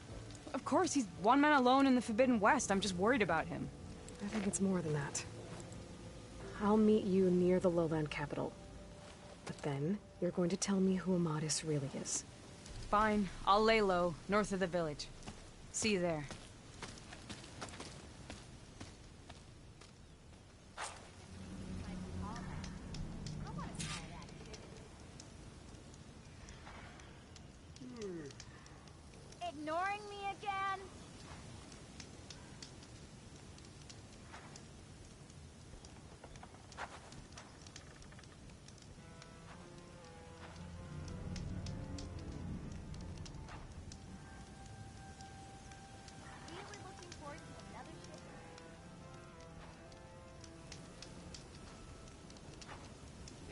Of course, he's one man alone in the Forbidden West. I'm just worried about him. I think it's more than that. I'll meet you near the lowland capital. But then, you're going to tell me who Amadis really is. Fine. I'll lay low, north of the village. See you there. Ignoring me again?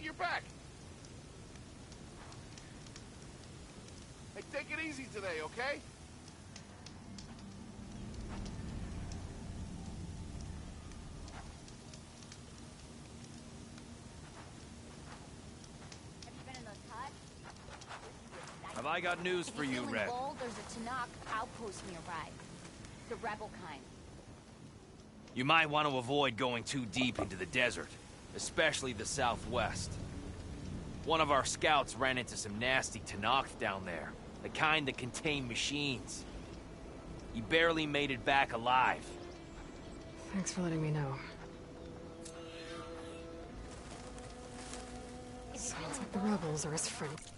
You're back. Hey, take it easy today, okay? Have I got news for you, Red? Bold, there's a Tanakh outpost nearby. The rebel kind. You might want to avoid going too deep into the desert, especially the southwest. One of our scouts ran into some nasty Tanakh down there, the kind that contain machines. He barely made it back alive. Thanks for letting me know. Sounds like the rebels are his friends.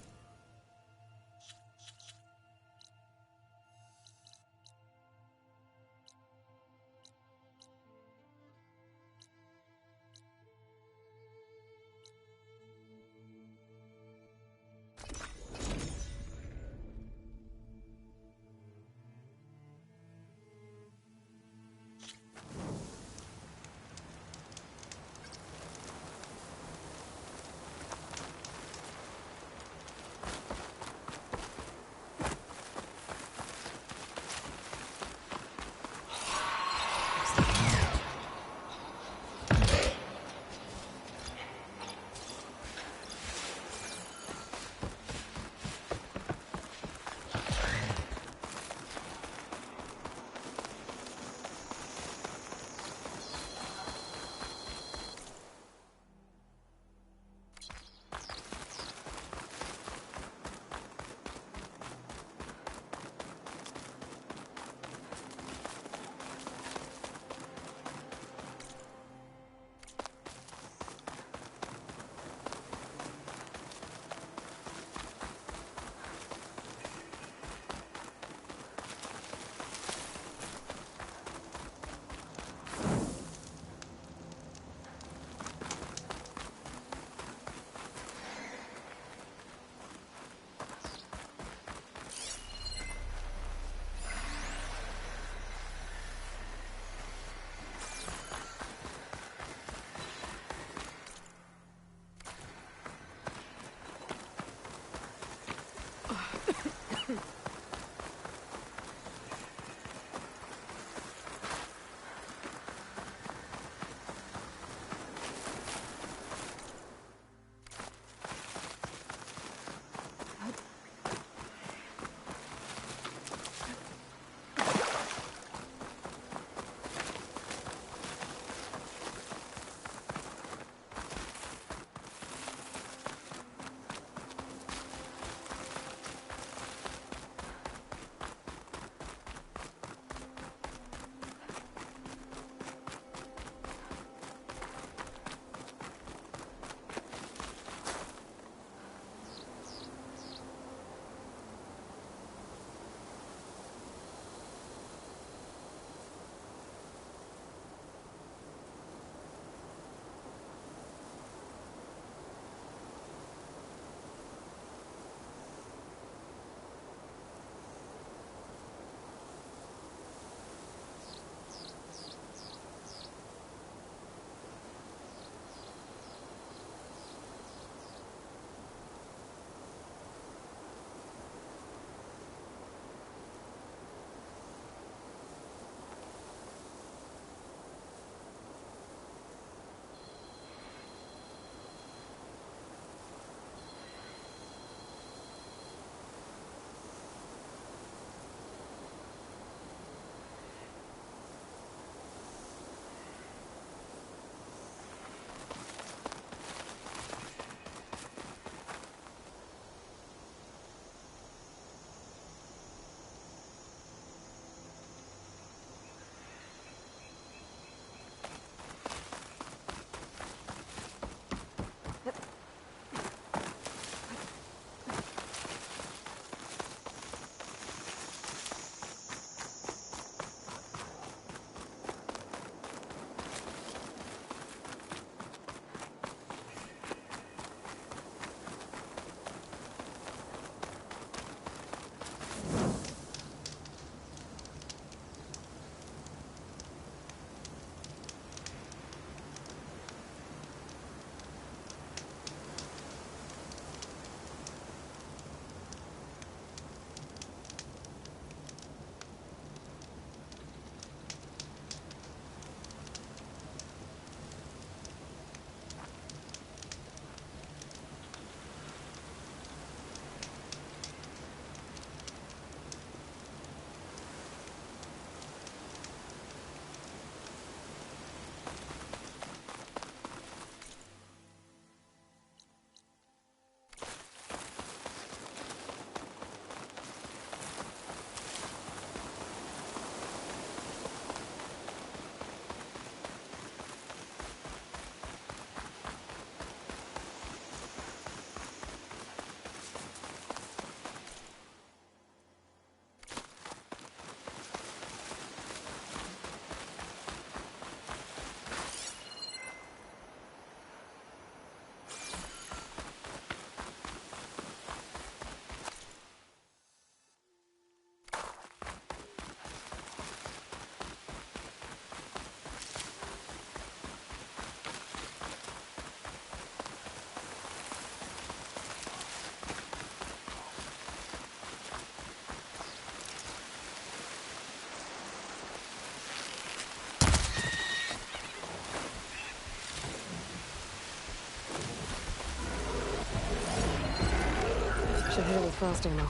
fast, Ammo.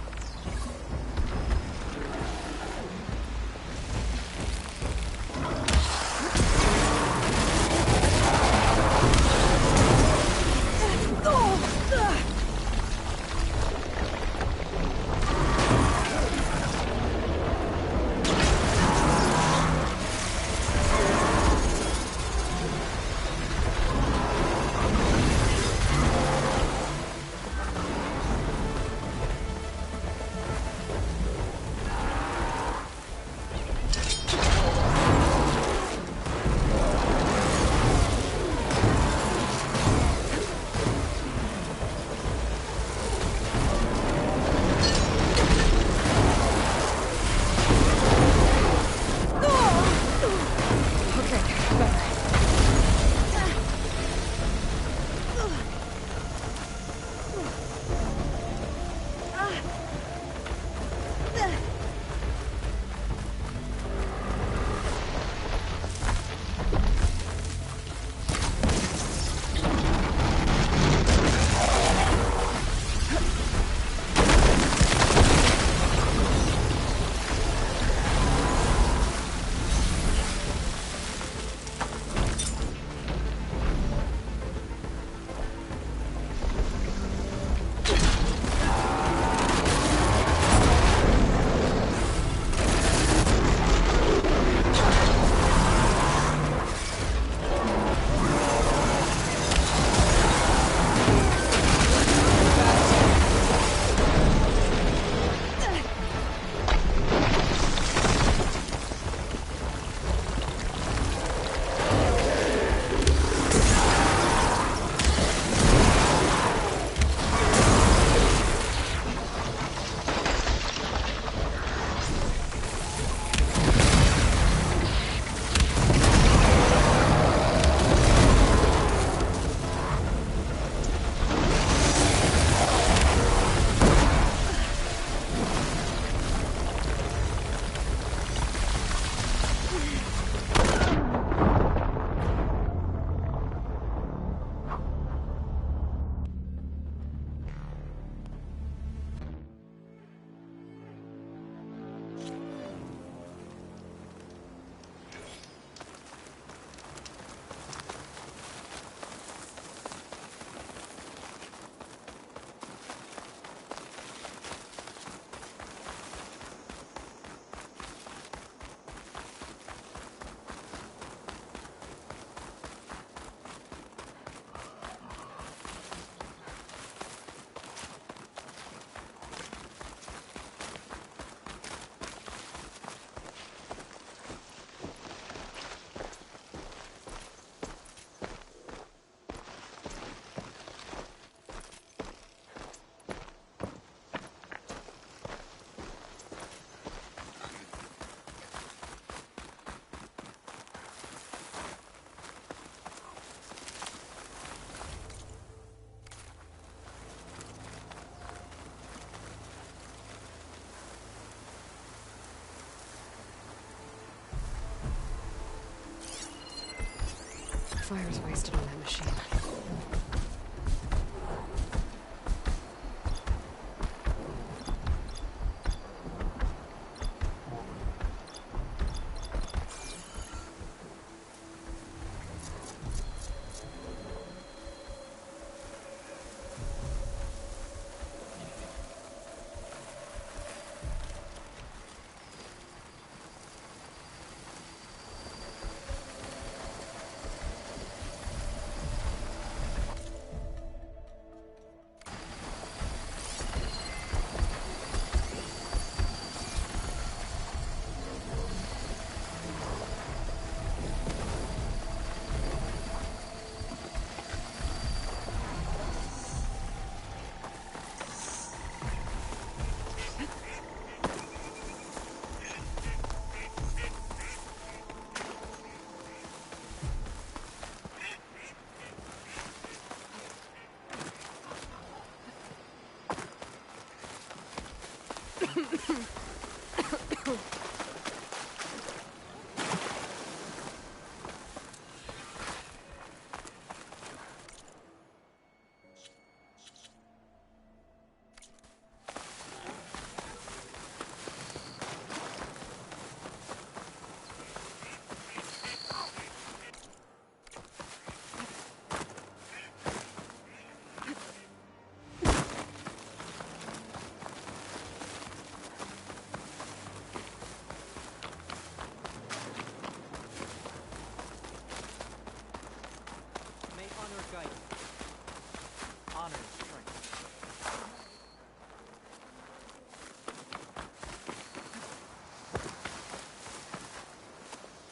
Fire's wasted on that machine.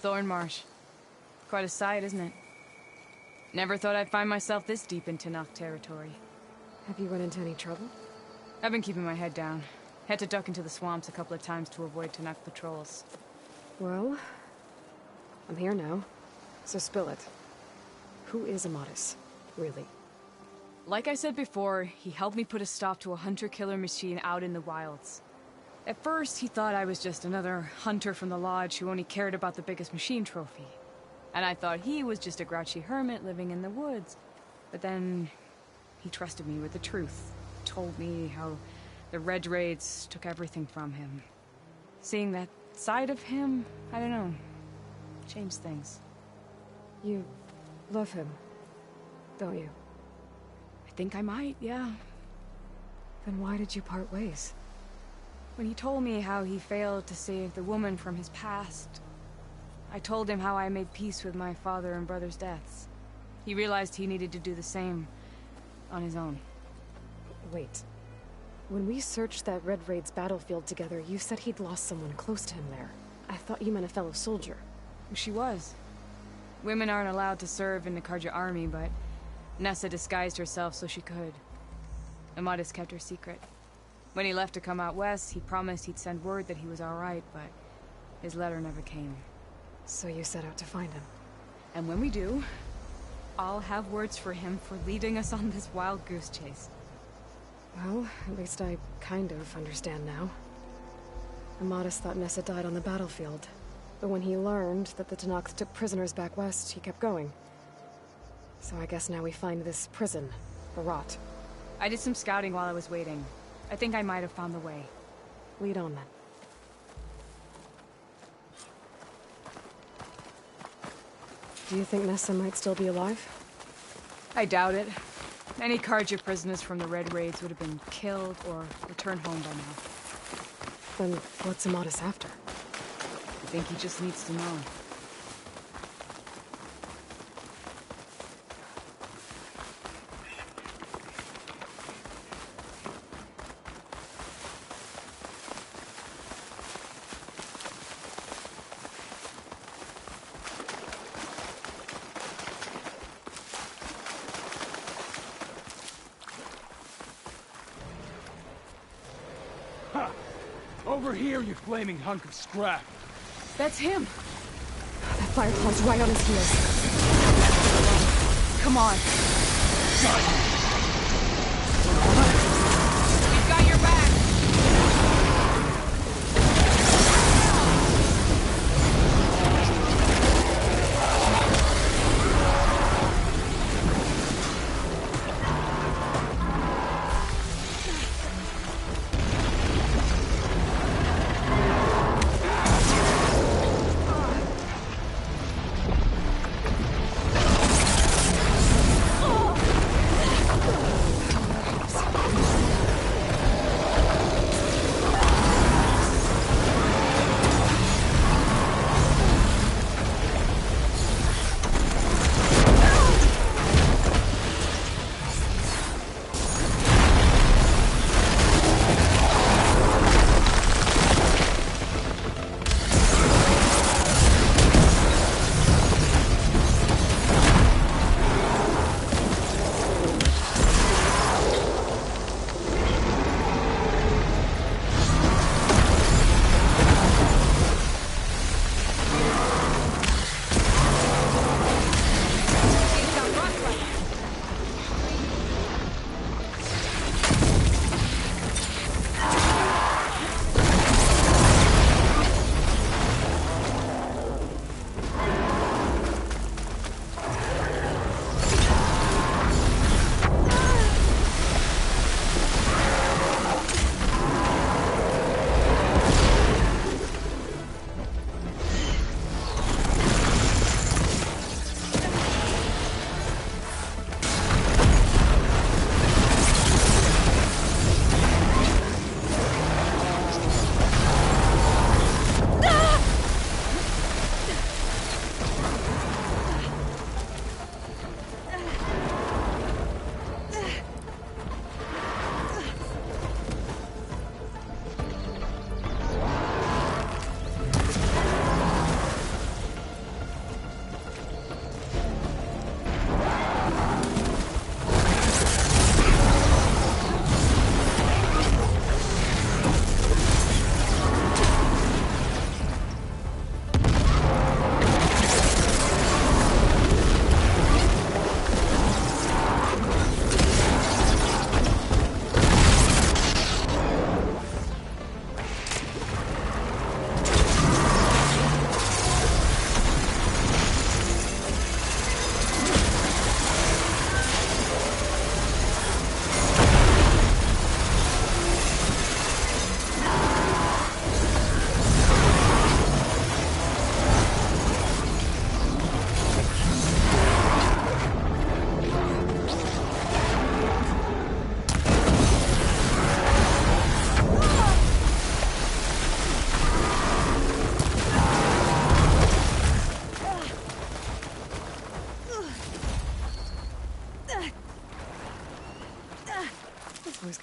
Thornmarsh. Quite a sight, isn't it? Never thought I'd find myself this deep in Tenakth territory. Have you run into any trouble? I've been keeping my head down. Had to duck into the swamps a couple of times to avoid Tenakth patrols. Well, I'm here now, so spill it. Who is Amadis, really? Like I said before, he helped me put a stop to a hunter-killer machine out in the wilds. At first, he thought I was just another hunter from the Lodge who only cared about the biggest machine trophy. And I thought he was just a grouchy hermit living in the woods. But then, he trusted me with the truth. Told me how the Red Raids took everything from him. Seeing that side of him, I don't know, changed things. You love him, don't you? I think I might, yeah. Then why did you part ways? When he told me how he failed to save the woman from his past, I told him how I made peace with my father and brother's deaths. He realized he needed to do the same on his own. Wait. When we searched that Red Raid's battlefield together, you said he'd lost someone close to him there. I thought you meant a fellow soldier. She was. Women aren't allowed to serve in the Carja army, but Nessa disguised herself so she could. Amadis kept her secret. When he left to come out west, he promised he'd send word that he was alright, but his letter never came. So you set out to find him. And when we do, I'll have words for him for leading us on this wild goose chase. Well, at least I kind of understand now. Amadis thought Nessa died on the battlefield, but when he learned that the Tenakth took prisoners back west, he kept going. So I guess now we find this prison, Barat. I did some scouting while I was waiting. I think I might have found the way. Lead on, then. Do you think Nessa might still be alive? I doubt it. Any Carja prisoners from the Red Raids would have been killed or returned home by now. Then what's Amadis after? I think he just needs to know. Over here, you flaming hunk of scrap. That's him. That Firefly's right on his heels. Come on. We've got your back.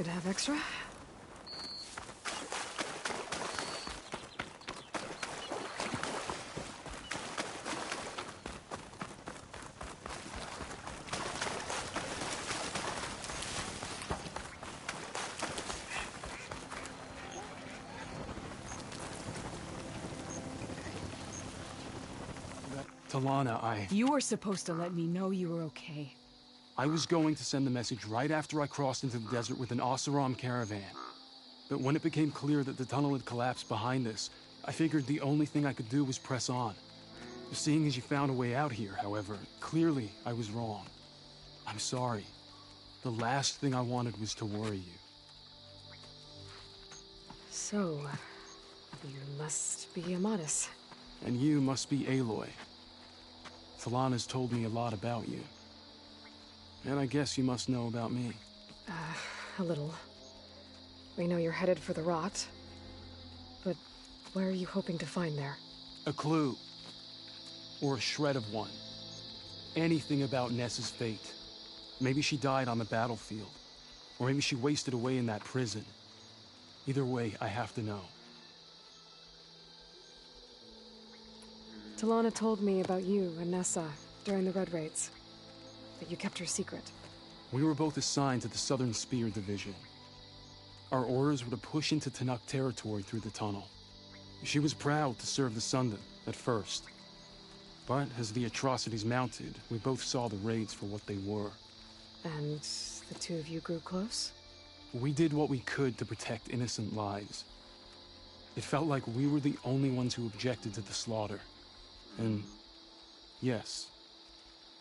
good to have extra. Talana, You were supposed to let me know you were okay. I was going to send the message right after I crossed into the desert with an Oseram caravan. But when it became clear that the tunnel had collapsed behind us, I figured the only thing I could do was press on. Seeing as you found a way out here, however, clearly I was wrong. I'm sorry. The last thing I wanted was to worry you. So, you must be Amadis. And you must be Aloy. Talana's told me a lot about you. And I guess you must know about me. A little. We know you're headed for the rot. But what are you hoping to find there? A clue. Or a shred of one. Anything about Nessa's fate. Maybe she died on the battlefield. Or maybe she wasted away in that prison. Either way, I have to know. Talana told me about you and Nessa during the Red Raids. That you kept her secret. We were both assigned to the Southern Spear Division. Our orders were to push into Tenakth territory through the tunnel. She was proud to serve the Sundom at first. But as the atrocities mounted, we both saw the raids for what they were. And the two of you grew close? We did what we could to protect innocent lives. It felt like we were the only ones who objected to the slaughter. And yes,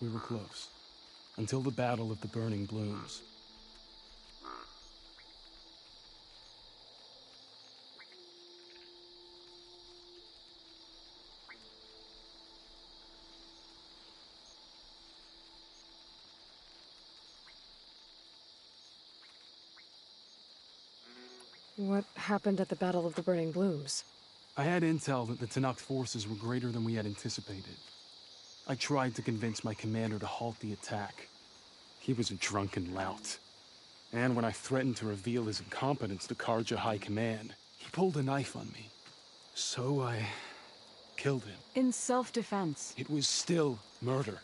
we were close. Until the Battle of the Burning Blooms. What happened at the Battle of the Burning Blooms? I had intel that the Tenakth forces were greater than we had anticipated. I tried to convince my commander to halt the attack. He was a drunken lout. And when I threatened to reveal his incompetence to Carja High Command, he pulled a knife on me. So I killed him. In self-defense. It was still murder.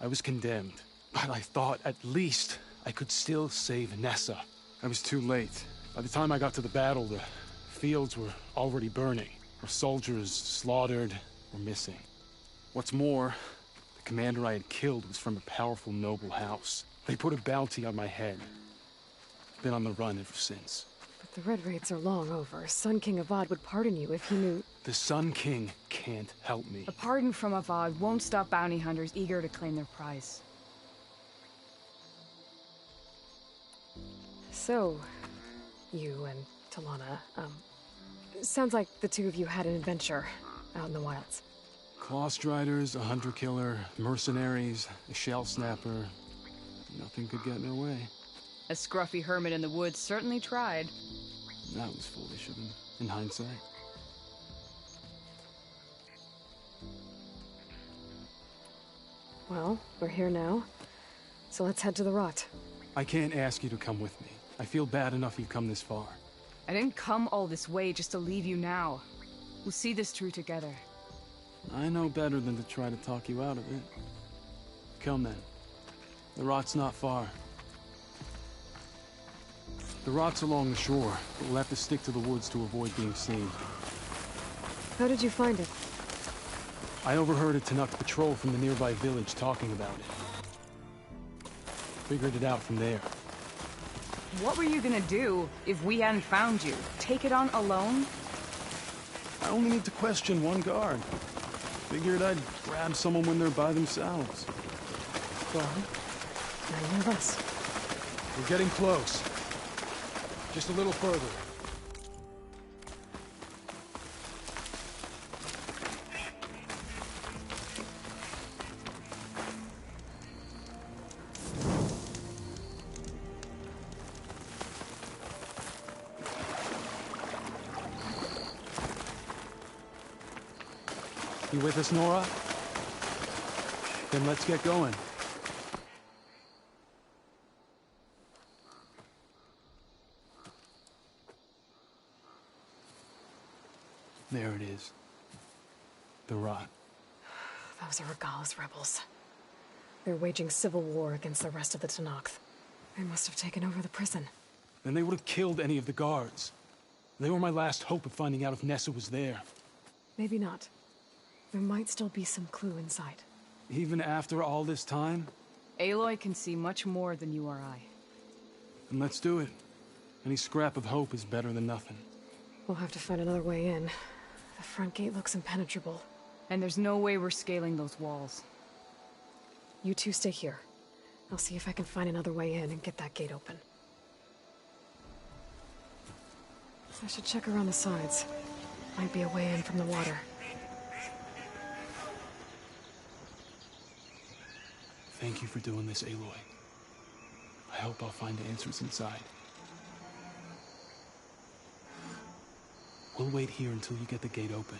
I was condemned. But I thought at least I could still save Nessa. I was too late. By the time I got to the battle, the fields were already burning. Our soldiers slaughtered or missing. What's more, the commander I had killed was from a powerful noble house. They put a bounty on my head. I've been on the run ever since. But the Red Raids are long over. Sun King Avad would pardon you if he knew... The Sun King can't help me. A pardon from Avad won't stop bounty hunters eager to claim their prize. So, you and Talana, sounds like the two of you had an adventure out in the wilds. Clawstriders, a hunter-killer, mercenaries, a shell snapper. Nothing could get in their way. A scruffy hermit in the woods certainly tried. That was foolish of him, in hindsight. Well, we're here now, so let's head to the rot. I can't ask you to come with me. I feel bad enough you've come this far. I didn't come all this way just to leave you now. We'll see this through together. I know better than to try to talk you out of it. Come then. The rot's not far. The rot's along the shore, but we'll have to stick to the woods to avoid being seen. How did you find it? I overheard a Tenakth patrol from the nearby village talking about it. Figured it out from there. What were you gonna do if we hadn't found you? Take it on alone? I only need to question one guard. Figured I'd grab someone when they're by themselves. Well, now you have us. We're getting close. Just a little further. You with us, Nora? Then let's get going. There it is. The rot. Those are Regala's rebels. They're waging civil war against the rest of the Tenakth. They must have taken over the prison. Then they would have killed any of the guards. They were my last hope of finding out if Nessa was there. Maybe not. There might still be some clue inside. Even after all this time? Aloy can see much more than you or I. Then let's do it. Any scrap of hope is better than nothing. We'll have to find another way in. The front gate looks impenetrable. And there's no way we're scaling those walls. You two stay here. I'll see if I can find another way in and get that gate open. I should check around the sides. Might be a way in from the water. Thank you for doing this, Aloy. I hope I'll find answers inside. We'll wait here until you get the gate open.